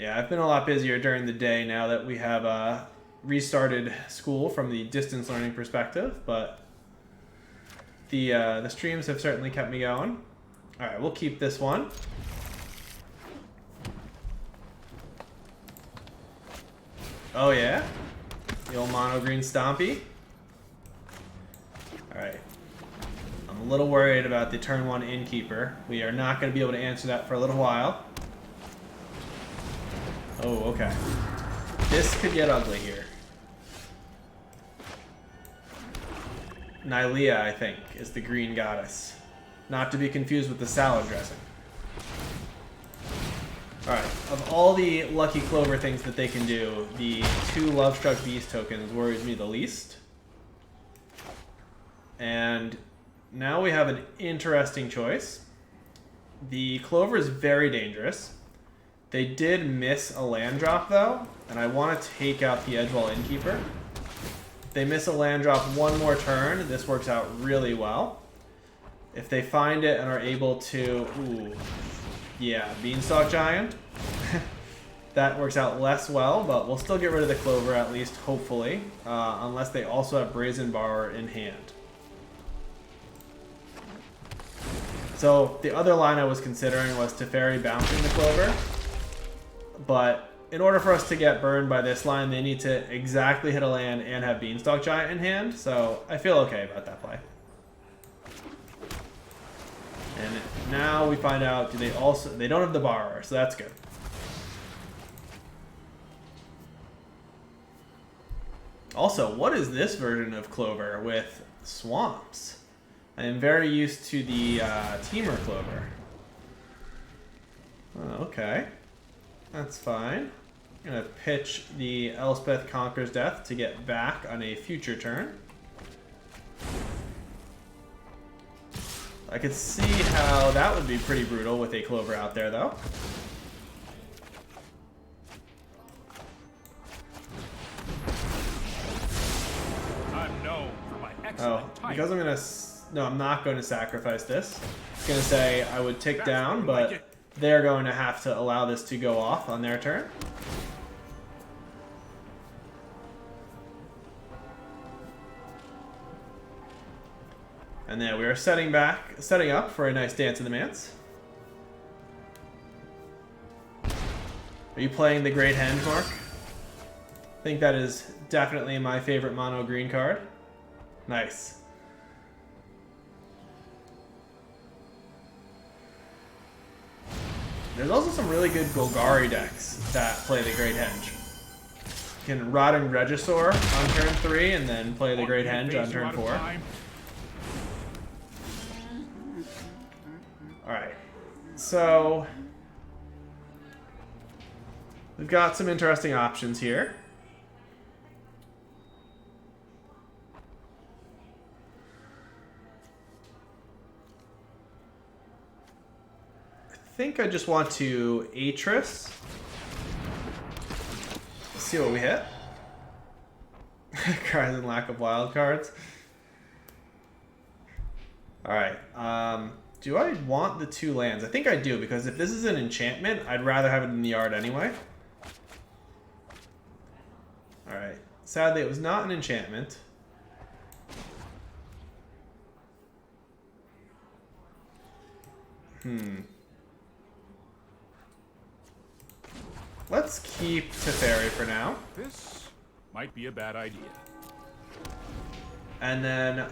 Yeah, I've been a lot busier during the day now that we have restarted school from the distance learning perspective, but the streams have certainly kept me going. All right, we'll keep this one. Oh yeah, the old mono green stompy. All right, I'm a little worried about the turn 1 innkeeper. We are not going to be able to answer that for a little while. Oh, okay. This could get ugly here. Nylea, I think, is the green goddess. Not to be confused with the salad dressing. Alright, of all the Lucky Clover things that they can do, the 2 Lovestruck Beast tokens worries me the least. And now we have an interesting choice. The Clover is very dangerous. They did miss a land drop, though, and I want to take out the Edgewall Innkeeper. If they miss a land drop one more turn, this works out really well. If they find it and are able to... Ooh, yeah, Beanstalk Giant. That works out less well, but we'll still get rid of the Clover at least, hopefully. Unless they also have Brazen Borrower in hand. So the other line I was considering was Teferi bouncing the Clover. But in order for us to get burned by this line, they need to exactly hit a land and have Beanstalk Giant in hand. So I feel okay about that play. And now we find out, they don't have the Borrower, so that's good. Also, what is this version of Clover with swamps? I am very used to the Teamer Clover. Oh, okay. That's fine. I'm going to pitch the Elspeth Conquers Death to get back on a future turn. I could see how that would be pretty brutal with a Clover out there, though. I'm known for my excellent timing. Because I'm going to... No, I'm not going to sacrifice this. I was going to say I would tick down, but they're going to have to allow this to go off on their turn. And then we are setting up for a nice Dance of the Manse. Are you playing the Great Henge, Mark? I think that is definitely my favorite mono green card. Nice. There's also some really good Golgari decks that play the Great Henge. You can Rotting Regisaur on turn 3 and then play the Great Henge on turn 4. Alright, so we've got some interesting options here. I think I just want to Atris. Let's see what we hit. Cries and lack of wild cards. Alright, do I want the 2 lands? I think I do, because if this is an enchantment, I'd rather have it in the yard anyway. Alright, sadly it was not an enchantment. Let's keep Teferi for now. This might be a bad idea. And then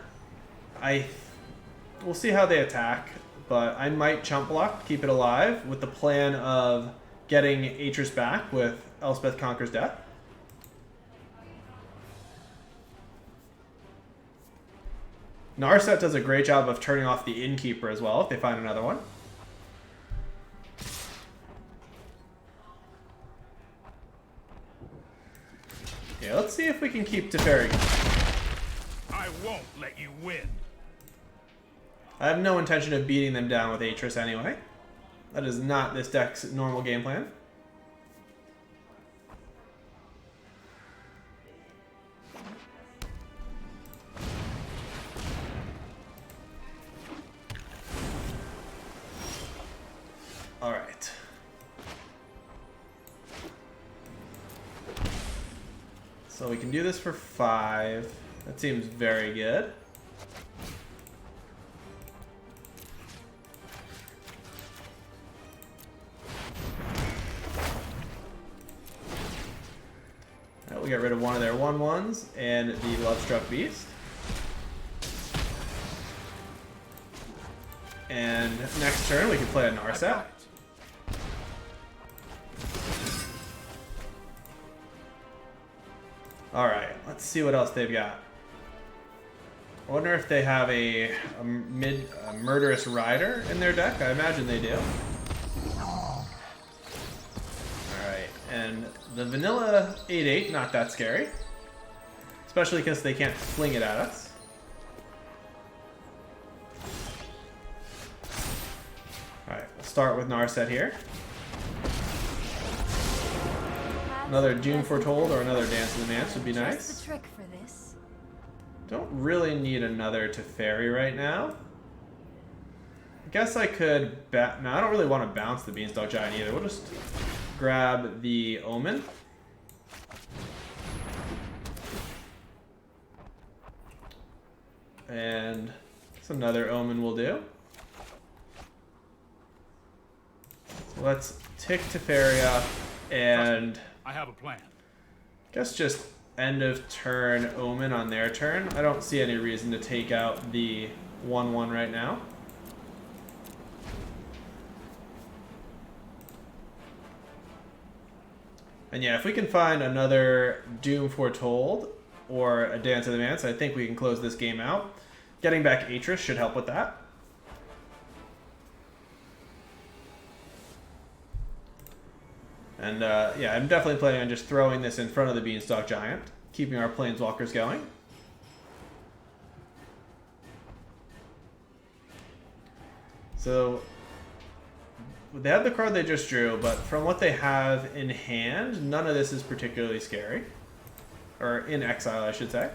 we'll see how they attack, but I might chump block, keep it alive, with the plan of getting Atris back with Elspeth Conquers Death. Narset does a great job of turning off the Innkeeper as well if they find another one. Yeah, let's see if we can keep Teferi. I won't let you win. I have no intention of beating them down with Atris anyway. That is not this deck's normal game plan. Alright. So we can do this for 5. That seems very good. We get rid of one of their 1/1s and the Lovestruck Beast. And next turn we can play a Narset. Alright, let's see what else they've got. I wonder if they have a Murderous Rider in their deck. I imagine they do. Alright, and the vanilla 8/8, not that scary. Especially because they can't fling it at us. Alright, we'll start with Narset here. Another Doom Foretold or another Dance of the Mance would be nice. Don't really need another Teferi right now. I guess I could... No, I don't really want to bounce the Beanstalk Giant either. We'll just grab the Omen. And it's another Omen will do. So let's tick Teferi up and... I have a plan. Guess just end of turn Omen on their turn. I don't see any reason to take out the 1/1 right now. And yeah, if we can find another Doom Foretold or a Dance of the Mance, I think we can close this game out. Getting back Atris should help with that. And yeah, I'm definitely planning on just throwing this in front of the Beanstalk Giant, keeping our Planeswalkers going. So they have the card they just drew, but from what they have in hand, none of this is particularly scary. Or in exile, I should say.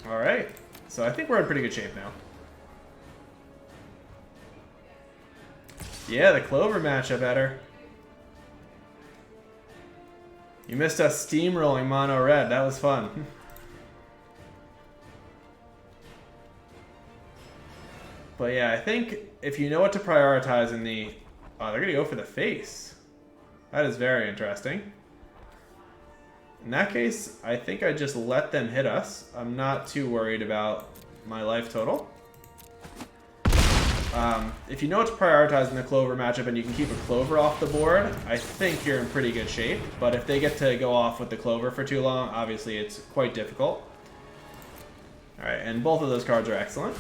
Alright, so I think we're in pretty good shape now. Yeah, the Clover matchup better. You missed us steamrolling mono red. That was fun. But yeah, I think if you know what to prioritize in the... Oh, they're going to go for the face. That is very interesting. In that case, I think I just let them hit us. I'm not too worried about my life total. If you know what to prioritize in the Clover matchup and you can keep a Clover off the board, I think you're in pretty good shape. But if they get to go off with the Clover for too long, obviously it's quite difficult. Alright, and both of those cards are excellent.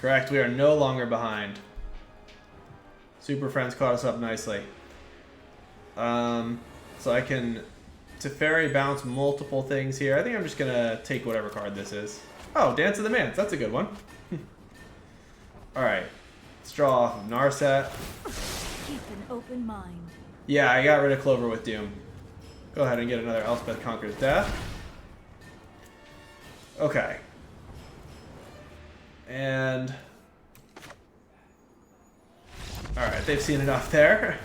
Correct, we are no longer behind. Super Friends caught us up nicely. So I can Teferi bounce multiple things here. I think I'm just going to take whatever card this is. Oh, Dance of the Mance. That's a good one. Alright. Let's draw off of Narset. Keep an open mind. Yeah, I got rid of Clover with Doom. Go ahead and get another Elspeth Conquers Death. Okay. And... Alright, they've seen enough there.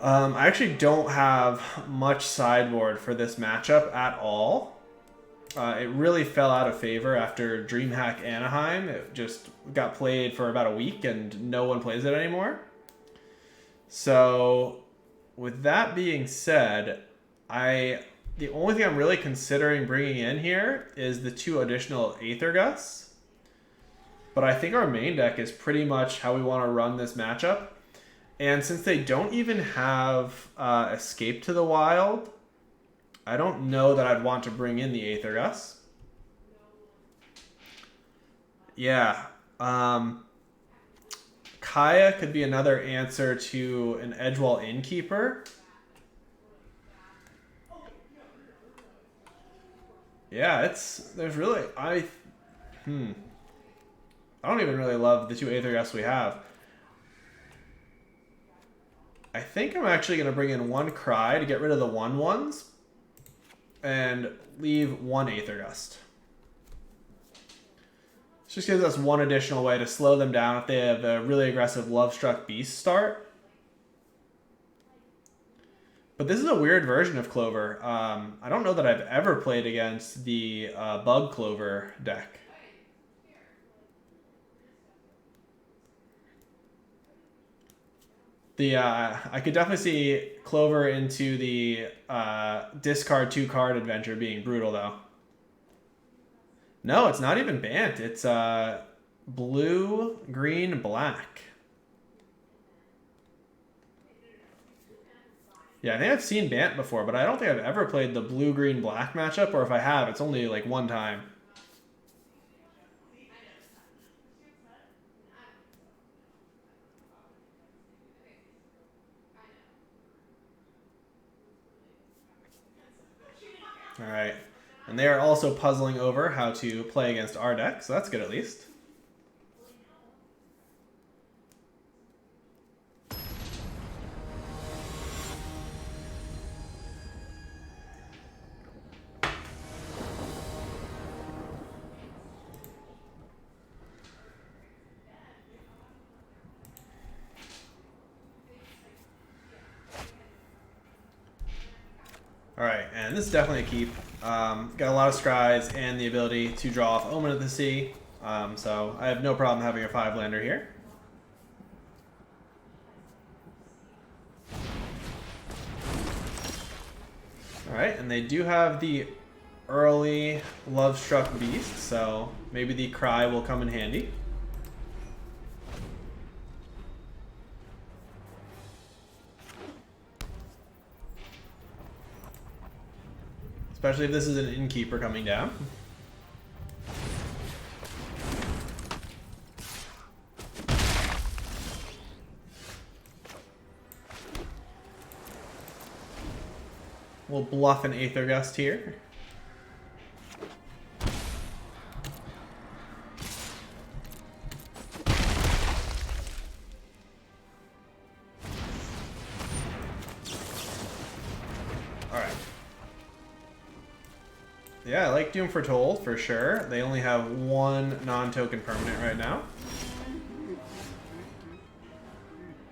I actually don't have much sideboard for this matchup at all. It really fell out of favor after DreamHack Anaheim. It just got played for about a week and no one plays it anymore. So, with that being said, the only thing I'm really considering bringing in here is the 2 additional Aether Gusts. But I think our main deck is pretty much how we want to run this matchup. And since they don't even have Escape to the Wild, I don't know that I'd want to bring in the Aether Gusts. Yeah. Kaya could be another answer to an Edgewall Innkeeper. Yeah, there's really, I don't even really love the 2 Aether Gusts we have. I think I'm actually going to bring in 1 Cry to get rid of the 1/1s and leave 1 Aether Gust. This just gives us 1 additional way to slow them down if they have a really aggressive Love-Struck Beast start. But this is a weird version of Clover. I don't know that I've ever played against the Bug Clover deck. I could definitely see Clover into the discard 2 card adventure being brutal, though. No, it's not even Bant. It's blue, green, black. Yeah, I think I've seen Bant before, but I don't think I've ever played the blue, green, black matchup, or if I have, it's only like 1 time. All right. And they are also puzzling over how to play against our deck, so that's good at least. Alright, and this is definitely a keep. Got a lot of scries and the ability to draw off Omen of the Sea. So I have no problem having a 5-lander here. Alright, and they do have the early Love-Struck Beast, so maybe the Cry will come in handy. Especially if this is an Innkeeper coming down. We'll bluff an Aether Gust here. Alright. Yeah, I like Doom Foretold for sure. They only have 1 non-token permanent right now.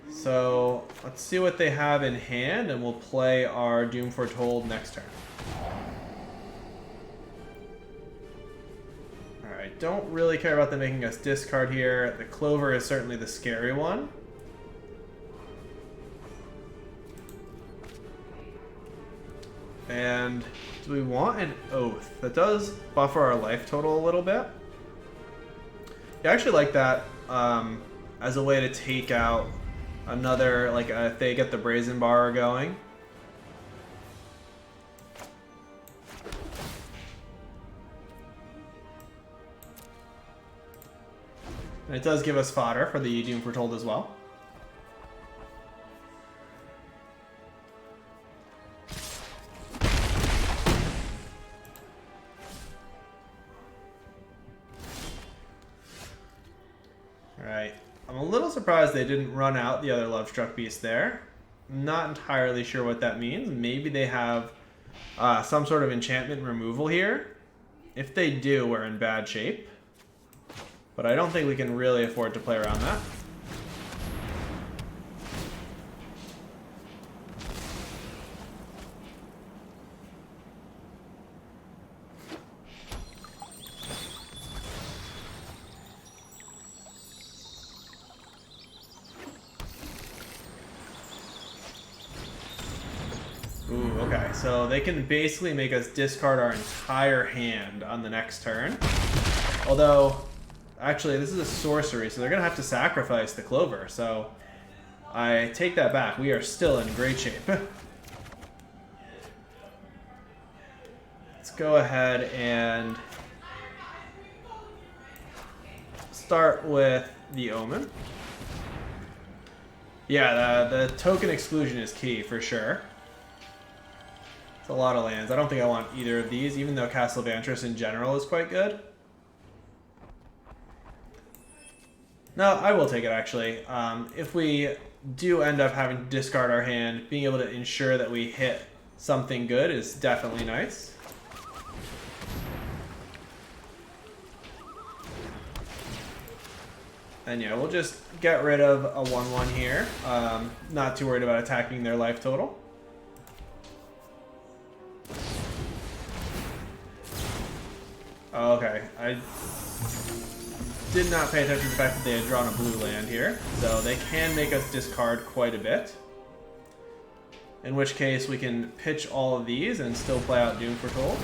So let's see what they have in hand, and we'll play our Doom Foretold next turn. Alright, don't really care about them making us discard here. The Clover is certainly the scary one. And do we want an Oath? That does buffer our life total a little bit. Yeah, I actually like that as a way to take out another, like if they get the Brazen Bar going. And it does give us fodder for the Doom Foretold as well. Alright. I'm a little surprised they didn't run out the other Love-Struck Beast there. Not entirely sure what that means. Maybe they have some sort of enchantment removal here. If they do, we're in bad shape. But I don't think we can really afford to play around that. Ooh, okay. So they can basically make us discard our entire hand on the next turn. Although, actually, this is a sorcery, so they're going to have to sacrifice the Clover. So I take that back. We are still in great shape. Let's go ahead and start with the Omen. Yeah, the token exclusion is key for sure. It's a lot of lands. I don't think I want either of these, even though Castle Vantress in general is quite good. No, I will take it actually. If we do end up having to discard our hand, being able to ensure that we hit something good is definitely nice. And yeah, we'll just get rid of a 1/1 here. Not too worried about attacking their life total. Okay, I did not pay attention to the fact that they had drawn a blue land here. So they can make us discard quite a bit. In which case we can pitch all of these and still play out Doom Foretold.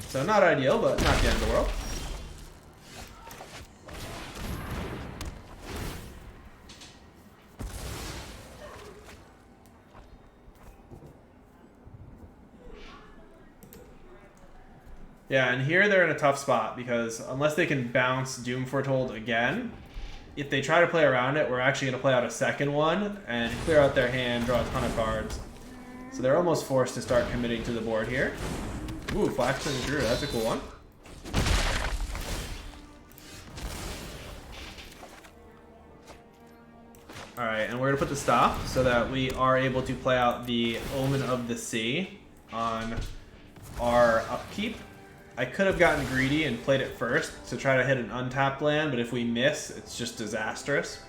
So not ideal, but not the end of the world. Yeah, and here they're in a tough spot because unless they can bounce Doom Foretold again, if they try to play around it, we're actually going to play out a second one and clear out their hand, draw a ton of cards. So they're almost forced to start committing to the board here. Ooh, Flaxton and Drew, that's a cool one. Alright, and we're going to put the stop so that we are able to play out the Omen of the Sea on our upkeep. I could have gotten greedy and played it first to try to hit an untapped land, but if we miss, it's just disastrous.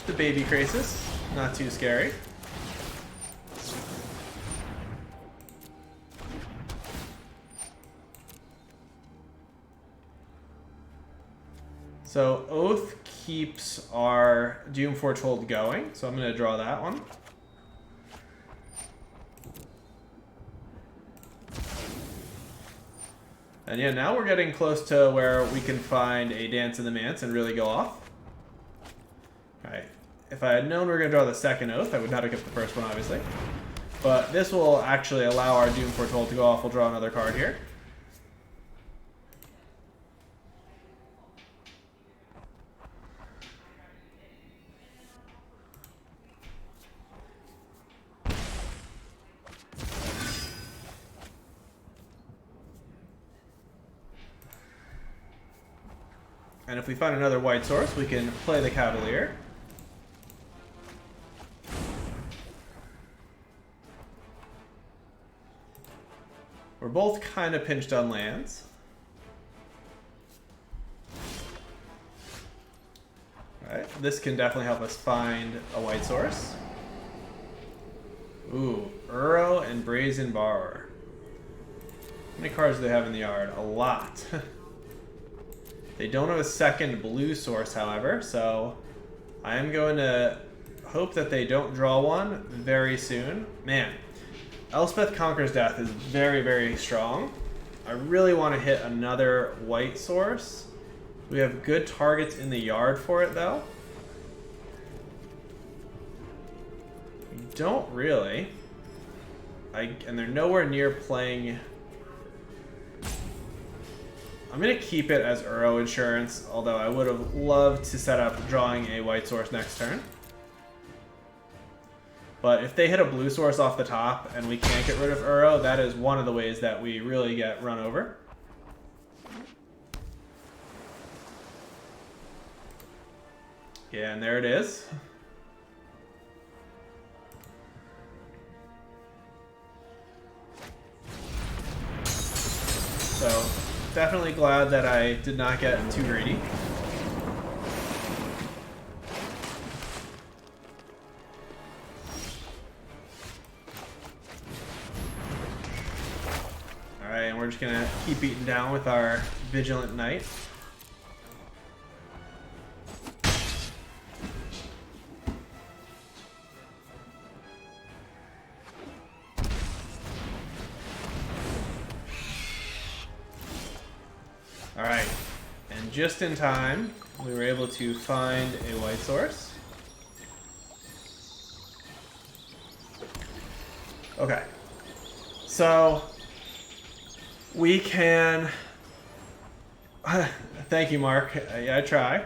The baby crisis, not too scary. So Oath keeps our Doom Foretold going, so I'm going to draw that one. And yeah, now we're getting close to where we can find a Dance in the Manse and really go off. Alright. If I had known we were going to draw the second Oath, I would not have kept the first one, obviously. But this will actually allow our Doom Foretold to go off. We'll draw another card here. And if we find another white source, we can play the Cavalier. We're both kind of pinched on lands. Alright, this can definitely help us find a white source. Ooh, Uro and Brazen Borrower. How many cards do they have in the yard? A lot. They don't have a second blue source, however, so I am going to hope that they don't draw one very soon. Man. Elspeth Conquers Death is very, very strong. I really want to hit another white source. We have good targets in the yard for it, though. We don't really. And they're nowhere near playing. I'm going to keep it as Uro Insurance, although I would have loved to set up drawing a white source next turn. But if they hit a blue source off the top and we can't get rid of Uro, that is one of the ways that we really get run over. Yeah, and there it is. So, definitely glad that I did not get too greedy. Alright, and we're just gonna keep beating down with our Vigilant Knight. just in time. We were able to find a white source. Okay. So we can... Thank you, Mark. Yeah, I try.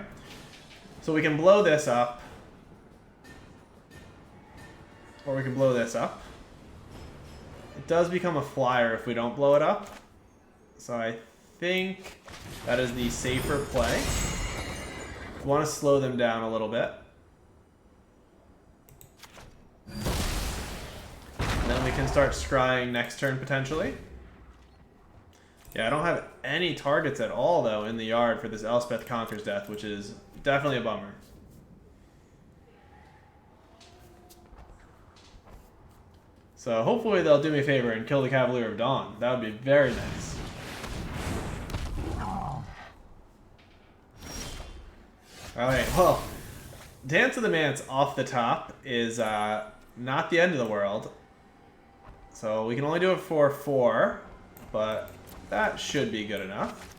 So we can blow this up. Or we can blow this up. It does become a flyer if we don't blow it up. So I think that is the safer play. We want to slow them down a little bit. And then we can start scrying next turn potentially. Yeah, I don't have any targets at all though in the yard for this Elspeth Conquers Death, which is definitely a bummer. So hopefully they'll do me a favor and kill the Cavalier of Dawn. That would be very nice. Alright, well, Dance of the Manse off the top is not the end of the world. So we can only do it for 4, but that should be good enough.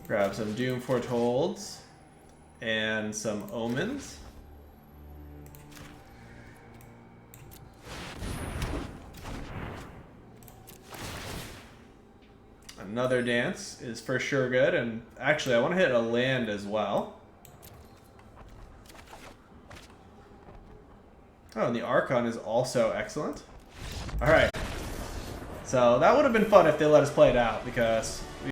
Grab some Doom Fortolds and some Omens. Another dance is for sure good, and actually I want to hit a land as well. Oh, and the Archon is also excellent. Alright. So that would have been fun if they let us play it out, because